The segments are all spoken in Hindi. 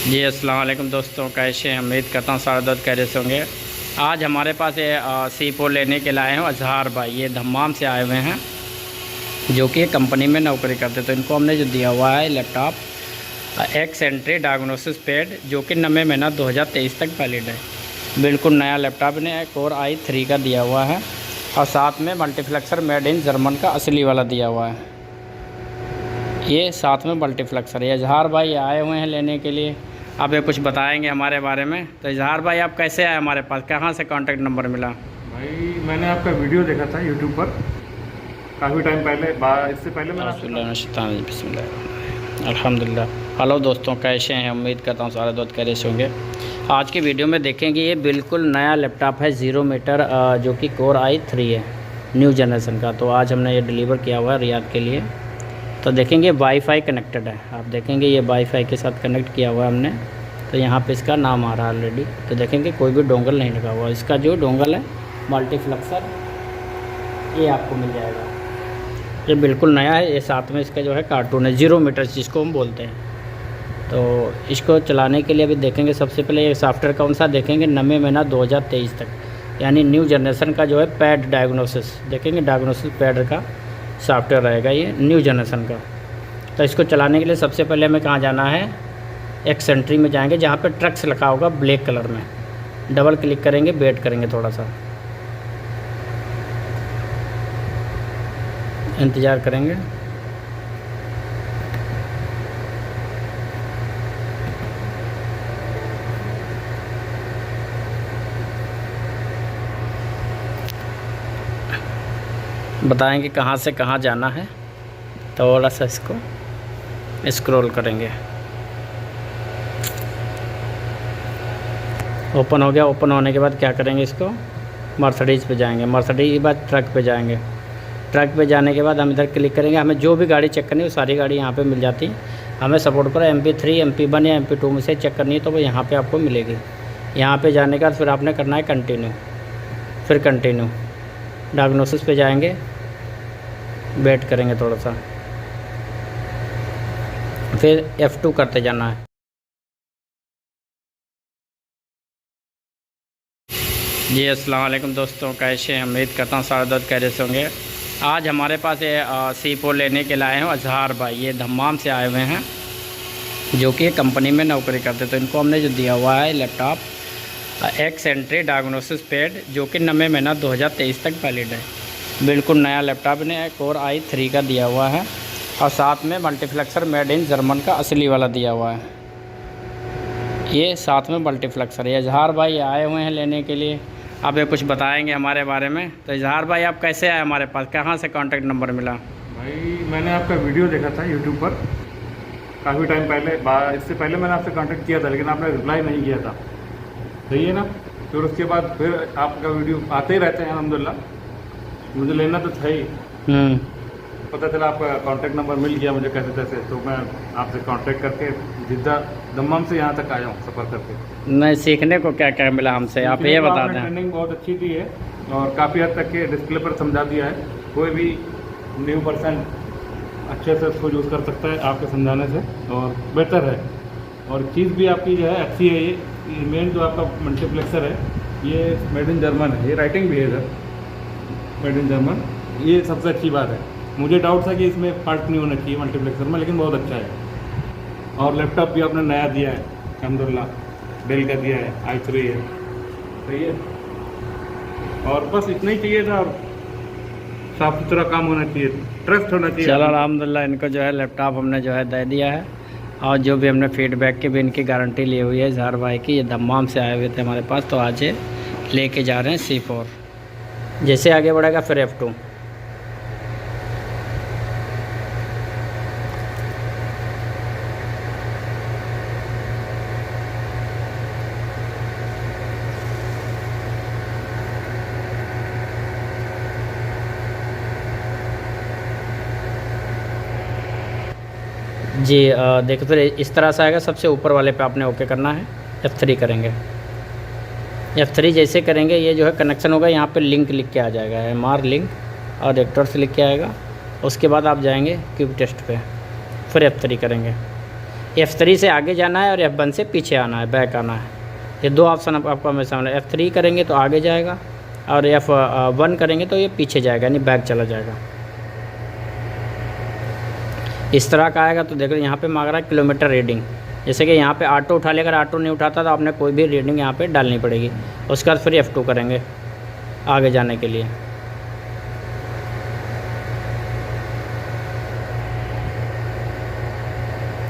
जी अस्सलाम वालेकुम दोस्तों, कैसे हैं? उम्मीद करता हूँ सारे दोस्त खैरियत से होंगे। आज हमारे पास ये C4 लेने के लिए आए हैं अजहार भाई। ये दम्माम से आए हुए हैं, जो कि कंपनी में नौकरी करते। तो इनको हमने जो दिया हुआ है लैपटॉप एक्सेंट्री डायग्नोसिस पैड, जो कि 9 महीना 2023 तक वैलिड है। बिल्कुल नया लैपटॉप ने कोर i3 का दिया हुआ है और साथ में मल्टीप्लेक्सर मेड इन जर्मन का असली वाला दिया हुआ है। ये साथ में मल्टीप्लेक्सर। ये इजहार भाई आए हुए हैं लेने के लिए। आप ये कुछ बताएंगे हमारे बारे में। तो इजहार भाई आप कैसे आए हमारे पास, कहाँ से कांटेक्ट नंबर मिला? भाई मैंने आपका वीडियो देखा था यूट्यूब पर काफ़ी टाइम पहले। इससे पहले मैंने अल्हम्दुलिल्लाह। हेलो दोस्तों, कैसे हैं? उम्मीद करता हूँ सारे दोस्त कैसे होंगे। आज की वीडियो में देखेंगे ये बिल्कुल नया लैपटॉप है 0 मीटर, जो कि कोर i3 है, न्यू जनरेशन का। तो आज हमने ये डिलीवर किया हुआ है रियाद के लिए। तो देखेंगे वाईफाई कनेक्टेड है। आप देखेंगे ये वाईफाई के साथ कनेक्ट किया हुआ है हमने। तो यहाँ पे इसका नाम आ रहा है ऑलरेडी। तो देखेंगे कोई भी डोंगल नहीं लगा हुआ। इसका जो डोंगल है मल्टीप्लेक्सर, ये आपको मिल जाएगा। ये बिल्कुल नया है। ये साथ में इसका जो है कार्टून है 0 मीटर जिसको हम बोलते हैं। तो इसको चलाने के लिए अभी देखेंगे सबसे पहले ये सॉफ्टवेयर कौन सा देखेंगे। 9 महीना 2023 तक, यानी न्यू जनरेशन का जो है पैड डायग्नोसिस देखेंगे। डायग्नोसिस पैड का सॉफ्टवेयर रहेगा ये न्यू जनरेशन का। तो इसको चलाने के लिए सबसे पहले हमें कहाँ जाना है, एक्सेंट्री में जाएंगे, जहाँ पे ट्रक्स लिखा होगा ब्लैक कलर में। डबल क्लिक करेंगे, वेट करेंगे, थोड़ा सा इंतज़ार करेंगे। बताएंगे कहाँ से कहाँ जाना है। थोड़ा सा इसको स्क्रॉल करेंगे। ओपन हो गया। ओपन होने के बाद क्या करेंगे, इसको मर्सिडीज़ पे जाएंगे। मर्सिडीज़ के बाद ट्रक पे जाएंगे। ट्रक पे जाने के बाद हम इधर क्लिक करेंगे। हमें जो भी गाड़ी चेक करनी है वो सारी गाड़ी यहाँ पे मिल जाती है। हमें सपोर्ट पर MP3 MP1 या MP2 में से चेक करनी है, तो वो यहाँ पे आपको मिलेगी। यहाँ पे जाने के बाद फिर आपने करना है कंटिन्यू, फिर कंटिन्यू। डायग्नोसिस पे जाएंगे, वेट करेंगे थोड़ा सा, फिर F2 करते जाना है। जी अस्सलाम वालेकुम दोस्तों, कैसे हैं? उम्मीद करता हूँ सारे दोस्त कैसे होंगे। आज हमारे पास ये C4 लेने के लिए आए हैं अजहार भाई। ये दम्माम से आए हुए हैं, जो कि कंपनी में नौकरी करते। तो इनको हमने जो दिया हुआ है लैपटॉप एक्सेंट्री डायग्नोसिस पैड, जो कि 9 महीना 2023 तक वैलिड है। बिल्कुल नया लैपटॉप ने कोर i3 का दिया हुआ है और साथ में मल्टीप्लेक्सर मेड इन जर्मन का असली वाला दिया हुआ है। ये साथ में मल्टीप्लेक्सर। ये इजहार भाई आए हुए हैं लेने के लिए। आप ये कुछ बताएंगे हमारे बारे में। तो इजहार भाई आप कैसे आए हमारे पास, कहाँ से कांटेक्ट नंबर मिला? भाई मैंने आपका वीडियो देखा था यूट्यूब पर काफ़ी टाइम पहले। इससे पहले मैंने आपसे कांटेक्ट किया था, लेकिन आपने रिप्लाई नहीं किया था, सही है ना। फिर उसके बाद फिर आपका वीडियो आते ही रहते हैं अल्हम्दुलिल्लाह। मुझे लेना तो था ही, पता चला आपका कांटेक्ट नंबर मिल गया मुझे कैसे तैसे। तो मैं आपसे कांटेक्ट करके जिद्दा दम्माम से यहाँ तक आया हूँ सफ़र करके। नहीं, सीखने को क्या क्या मिला हमसे, आप ये बता दें। ट्रेनिंग बहुत अच्छी दी है और काफ़ी हद तक के डिस्प्ले पर समझा दिया है। कोई भी न्यू पर्सन अच्छे से उसको यूज़ कर सकता है आपके समझाने से, और बेहतर है। और चीज़ भी आपकी जो है अच्छी है। ये मेन जो आपका मल्टीप्लेक्सर है ये मेड इन जर्मन है। ये राइटिंग भी है इधर मेड इन जर्मन। ये सबसे अच्छी बात है। मुझे डाउट था कि इसमें फॉल्ट नहीं होना चाहिए मल्टीप्लेक्सर में, लेकिन बहुत अच्छा है। और लैपटॉप भी आपने नया दिया है अल्हम्दुलिल्लाह, डेल का दिया है, i3 है, सही है। और बस इतना ही चाहिए था, और साफ़ सुथरा काम होना चाहिए, ट्रस्ट होना चाहिए। चलो अल्हम्दुलिल्लाह, इनको जो है लैपटॉप हमने जो है दे दिया है। और जो भी हमने फीडबैक की भी इनकी गारंटी ली हुई है इजहार भाई की। ये दम्माम से आए हुए थे हमारे पास, तो आज ये लेके जा रहे हैं C4। जैसे आगे बढ़ेगा फिर F2। जी देखो, फिर इस तरह से आएगा। सबसे ऊपर वाले पे आपने ओके करना है, F3 करेंगे। F3 जैसे करेंगे ये जो है कनेक्शन होगा। यहाँ पे लिंक लिख के आ जाएगा, MR लिंक, और एक्टर से लिख के आएगा। उसके बाद आप जाएंगे क्यूब टेस्ट पे, फिर F3 करेंगे। F3 से आगे जाना है और F1 से पीछे आना है, बैक आना है। ये दो ऑप्शन आपको हमेशा मिला। F3 करेंगे तो आगे जाएगा और F1 करेंगे तो ये पीछे जाएगा, यानी बैक चला जाएगा। इस तरह का आएगा। तो देखो यहाँ पे मांग रहा है किलोमीटर रीडिंग। जैसे कि यहाँ पे ऑटो उठा ले, अगर ऑटो नहीं उठाता तो आपने कोई भी रीडिंग यहाँ पे डालनी पड़ेगी। उसके बाद फिर F2 करेंगे आगे जाने के लिए।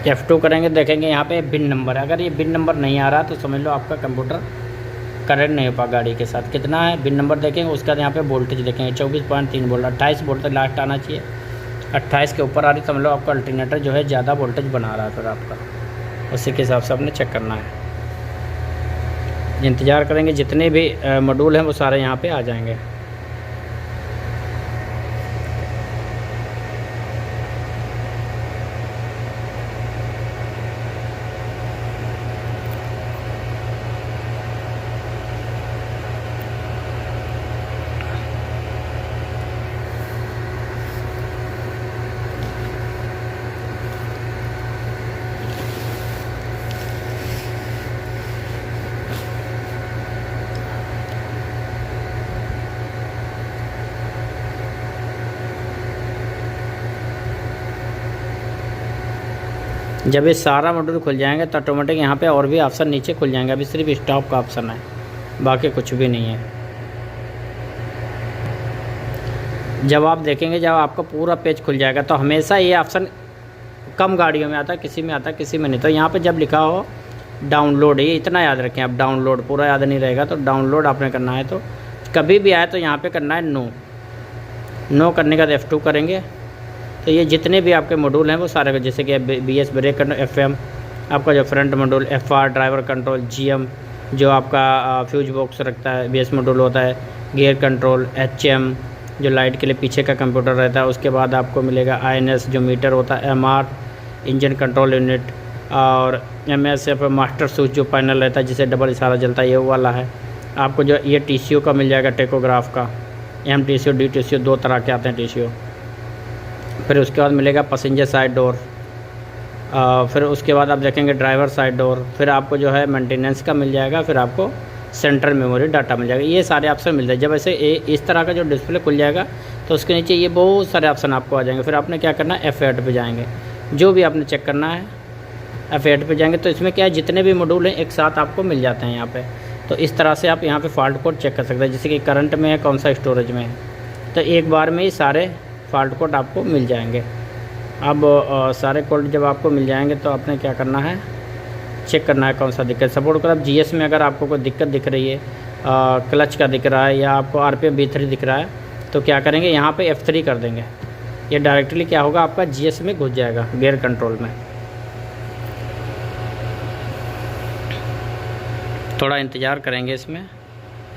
F2 करेंगे, देखेंगे यहाँ पे बिन नंबर है। अगर ये बिन नंबर नहीं आ रहा तो समझ लो आपका कंप्यूटर कनेक्ट नहीं हो पा गाड़ी के साथ। कितना है बिन नंबर देखेंगे, उसके बाद यहाँ पे वोल्टेज देखेंगे 24.3 वोल्ट, 28 वोल्ट तक लास्ट आना चाहिए। 28 के ऊपर आ रही समझ लो आपका अल्टरनेटर जो है ज़्यादा वोल्टेज बना रहा है, फिर आपका उसी के हिसाब से आपने चेक करना है। इंतज़ार करेंगे, जितने भी मॉड्यूल हैं वो सारे यहाँ पे आ जाएंगे। जब ये सारा मॉड्यूल खुल जाएंगे तो ऑटोमेटिक यहाँ पे और भी ऑप्शन नीचे खुल जाएंगे। अभी सिर्फ स्टॉप का ऑप्शन है, बाकी कुछ भी नहीं है। जब आप देखेंगे, जब आपका पूरा पेज खुल जाएगा तो हमेशा ये ऑप्शन कम गाड़ियों में आता है, किसी में आता है किसी में नहीं। तो यहाँ पे जब लिखा हो डाउनलोड, ये इतना याद रखें आप, डाउनलोड पूरा याद नहीं रहेगा तो डाउनलोड आपने करना है। तो कभी भी आए तो यहाँ पर करना है नो करने का F2 करेंगे। तो ये जितने भी आपके मॉड्यूल हैं वो सारे, जैसे कि BS ब्रेक कंट्रोल, FM आपका जो front module, FR driver control, GM जो आपका फ्यूज बॉक्स रखता है BS मॉड्यूल होता है, गियर कंट्रोल, HM जो लाइट के लिए पीछे का कंप्यूटर रहता है। उसके बाद आपको मिलेगा INS जो मीटर होता है, MR इंजन कंट्रोल यूनिट, और MSF मास्टर स्विच जो पैनल रहता है जिसे डबल इशारा जलता है, ये वाला है। आपको जो ये TCO का मिल जाएगा, टेकोग्राफ का, MTCO DTCO दो तरह के आते हैं TCO। फिर उसके बाद मिलेगा पैसेंजर साइड डोर, फिर उसके बाद आप देखेंगे ड्राइवर साइड डोर। फिर आपको जो है मेंटेनेंस का मिल जाएगा, फिर आपको सेंट्रल मेमोरी डाटा मिल जाएगा। ये सारे ऑप्शन मिल जाए। जब ऐसे इस तरह का जो डिस्प्ले खुल जाएगा तो उसके नीचे ये बहुत सारे ऑप्शन आपको आ जाएंगे। फिर आपने क्या करना है, F8 पे जाएंगे, जो भी आपने चेक करना है F8 पे जाएंगे। तो इसमें क्या है, जितने भी मॉड्यूल हैं एक साथ आपको मिल जाते हैं यहाँ पे। तो इस तरह से आप यहाँ पे फॉल्ट कोड चेक कर सकते हैं, जैसे कि करंट में है, कौन सा स्टोरेज में है। तो एक बार में ही सारे फॉल्ट कोड आपको मिल जाएंगे। अब सारे कोड जब आपको मिल जाएंगे तो आपने क्या करना है, चेक करना है कौन सा दिक्कत। सपोर्ट कर आप GS में अगर आपको कोई दिक्कत दिख रही है, क्लच का दिख रहा है या आपको RPM V3 दिख रहा है, तो क्या करेंगे, यहाँ पे F3 कर देंगे। ये डायरेक्टली क्या होगा, आपका GS में घुस जाएगा, गियर कंट्रोल में। थोड़ा इंतज़ार करेंगे इसमें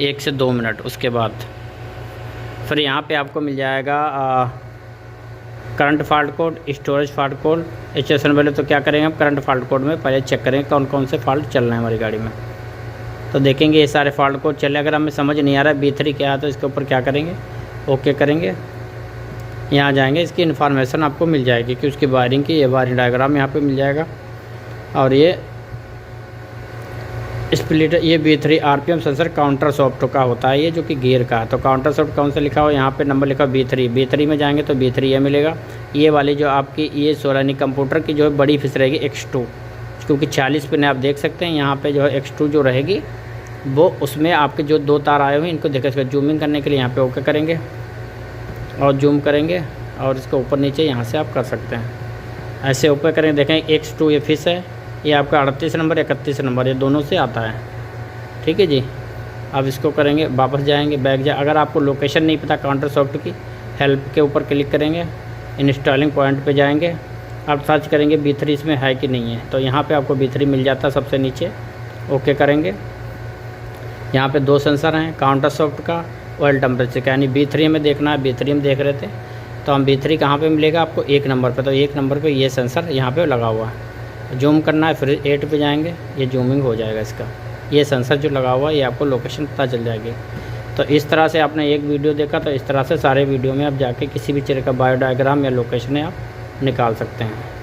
1 से 2 मिनट। उसके बाद फिर यहाँ पे आपको मिल जाएगा current fault code, storage fault code, station वाले। तो क्या करेंगे, हम करंट फॉल्ट कोड में पहले चेक करेंगे कौन कौन से फॉल्ट चल रहे हैं हमारी गाड़ी में। तो देखेंगे ये सारे फॉल्ट कोड चले। अगर हमें समझ नहीं आ रहा है B3 क्या है तो इसके ऊपर क्या करेंगे, ओके करेंगे। यहाँ जाएंगे, इसकी इन्फॉर्मेशन आपको मिल जाएगी कि उसकी वायरिंग की, ये वायरिंग डायग्राम यहाँ पर मिल जाएगा। और ये स्प्लिटर, ये B3 RPM sensor counter soft का होता है, ये जो कि गियर का है। तो काउंटर सॉफ्ट कौन सा लिखा हो, यहाँ पे नंबर लिखा B3 में जाएंगे तो B3 ये मिलेगा। ये वाली जो आपकी ये 16 कंप्यूटर की जो है बड़ी फीस रहेगी X2, क्योंकि 40 पिन आप देख सकते हैं यहाँ पे जो है X2 जो रहेगी वो, उसमें आपके जो 2 तार आए हुए हैं इनको देख सकते। जूमिंग करने के लिए यहाँ पे ओके करेंगे और जूम करेंगे और इसको ऊपर नीचे यहाँ से आप कर सकते हैं, ऐसे ऊपर करेंगे। देखें X2 ये फिश है, ये आपका 38 नंबर 31 नंबर, ये दोनों से आता है। ठीक है जी। अब इसको करेंगे, वापस जाएंगे, बैक जाए। अगर आपको लोकेशन नहीं पता काउंटर सॉफ्ट की, हेल्प के ऊपर क्लिक करेंगे, इंस्टॉलिंग पॉइंट पे जाएंगे, आप सर्च करेंगे B3 इसमें है कि नहीं है। तो यहाँ पे आपको B3 मिल जाता है सबसे नीचे, ओके करेंगे। यहाँ पे 2 सेंसर हैं, काउंटर सॉफ्ट का, ऑयल टेम्परेचर का, यानी B3 में देखना है। B3 में देख रहे थे तो हम B3 कहाँ पे मिलेगा आपको, 1 नंबर पे। तो 1 नंबर पे ये सेंसर यहाँ पे लगा हुआ है। जूम करना है, फिर 8 पे जाएंगे, ये जूमिंग हो जाएगा इसका। ये सेंसर जो लगा हुआ है ये आपको लोकेशन पता चल जाएगी। तो इस तरह से आपने एक वीडियो देखा, तो इस तरह से सारे वीडियो में आप जाके किसी भी तरह का बायो डायग्राम या लोकेशन आप निकाल सकते हैं।